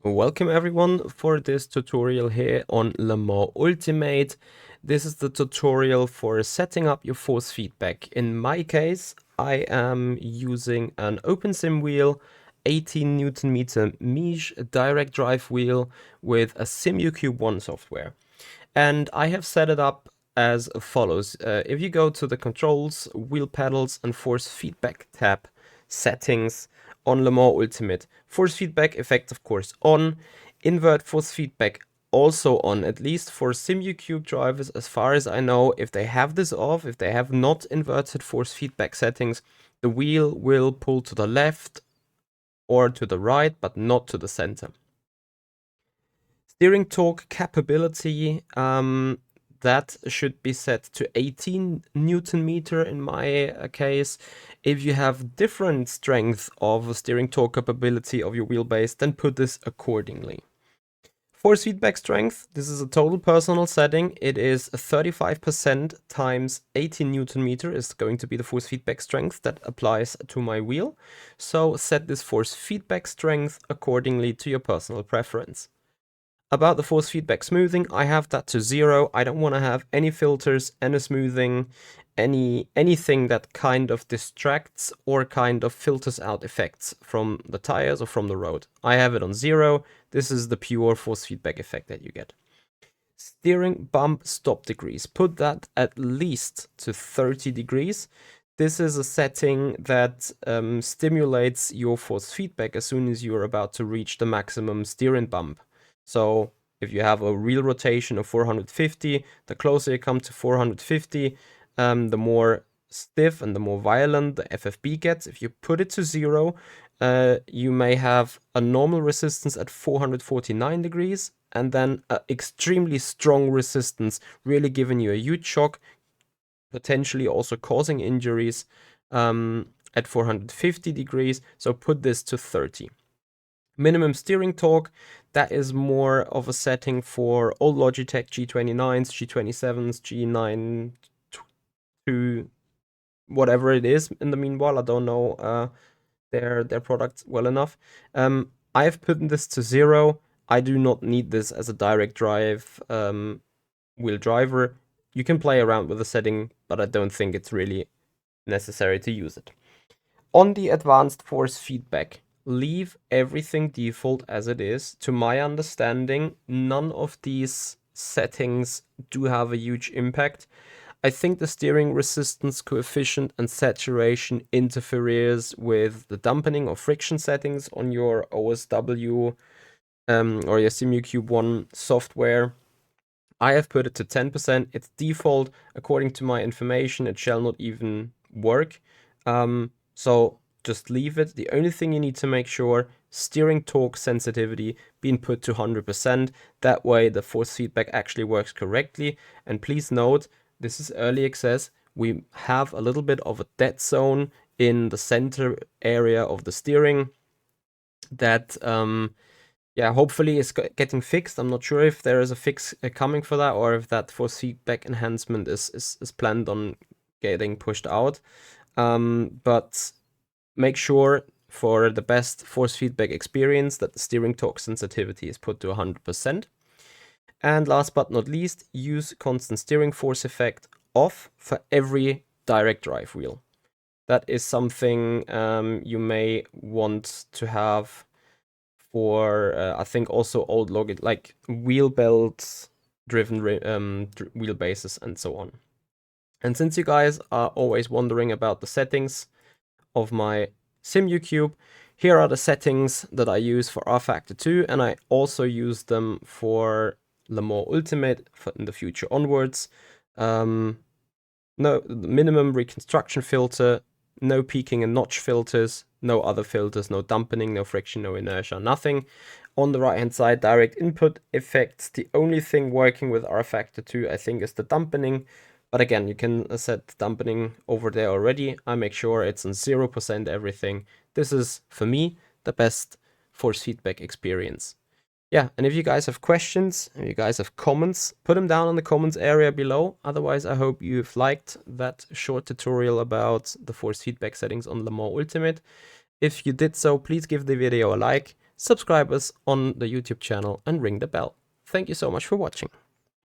Welcome everyone for this tutorial here on Le Mans Ultimate. This is the tutorial for setting up your force feedback. In my case, I am using an OpenSim wheel, 18 Newton meter Miege direct drive wheel with a SimuCube 1 software. And I have set it up as follows. If you go to the controls, wheel pedals and force feedback tab, settings on Le Mans Ultimate, force feedback effect of course on, invert force feedback also on, at least for SimuCube drivers as far as I know. If they have this off, if they have not inverted force feedback settings, the wheel will pull to the left or to the right, but not to the center. Steering torque capability, that should be set to 18 Newton meter in my case. If you have different strength of steering torque capability of your wheelbase, then put this accordingly. Force feedback strength, this is a total personal setting. It is 35% times 18 Newton meter is going to be the force feedback strength that applies to my wheel. So set this force feedback strength accordingly to your personal preference. About the force feedback smoothing, I have that to 0. I don't want to have any filters, any smoothing, anything that kind of distracts or kind of filters out effects from the tires or from the road. I have it on 0. This is the pure force feedback effect that you get. Steering bump stop degrees, put that at least to 30 degrees. This is a setting that stimulates your force feedback as soon as you're about to reach the maximum steering bump. So if you have a real rotation of 450, the closer you come to 450, the more stiff and the more violent the FFB gets. If you put it to 0, you may have a normal resistance at 449 degrees and then an extremely strong resistance, really giving you a huge shock, potentially also causing injuries at 450 degrees. So put this to 30. Minimum steering torque, that is more of a setting for old Logitech G29s, G27s, G9 to whatever it is. In the meanwhile, I don't know their products well enough. I've put this to 0. I do not need this as a direct drive wheel driver. You can play around with the setting, but I don't think it's really necessary to use it. On the advanced force feedback, leave everything default as it is. To my understanding, none of these settings do have a huge impact. I think the steering resistance coefficient and saturation interferes with the dampening or friction settings on your OSW or your SimuCube 1 software. I have put it to 10%. It's default. According to my information, it shall not even work. So just leave it. The only thing you need to make sure, steering torque sensitivity being put to 100%. That way the force feedback actually works correctly. And please note, this is early access. We have a little bit of a dead zone in the center area of the steering that yeah, hopefully it's getting fixed. I'm not sure if there is a fix coming for that or if that force feedback enhancement is planned on getting pushed out. But make sure for the best force feedback experience that the steering torque sensitivity is put to 100%. And last but not least, use constant steering force effect off for every direct drive wheel. That is something you may want to have for I think also old Logitech, like wheel belts driven wheelbases and so on. And since you guys are always wondering about the settings of my SimuCube, here are the settings that I use for rFactor 2, and I also use them for Le Mans Ultimate in the future onwards. No minimum reconstruction filter, no peaking and notch filters, no other filters, no dampening, no friction, no inertia, nothing. On the right hand side, direct input effects. The only thing working with rFactor 2, I think, is the dampening. But again, you can set dampening over there already. I make sure it's on 0% everything. This is, for me, the best force feedback experience. Yeah, and if you guys have questions, if you guys have comments, put them down in the comments area below. Otherwise, I hope you've liked that short tutorial about the force feedback settings on Le Mans Ultimate. If you did so, please give the video a like, subscribe us on the YouTube channel and ring the bell. Thank you so much for watching.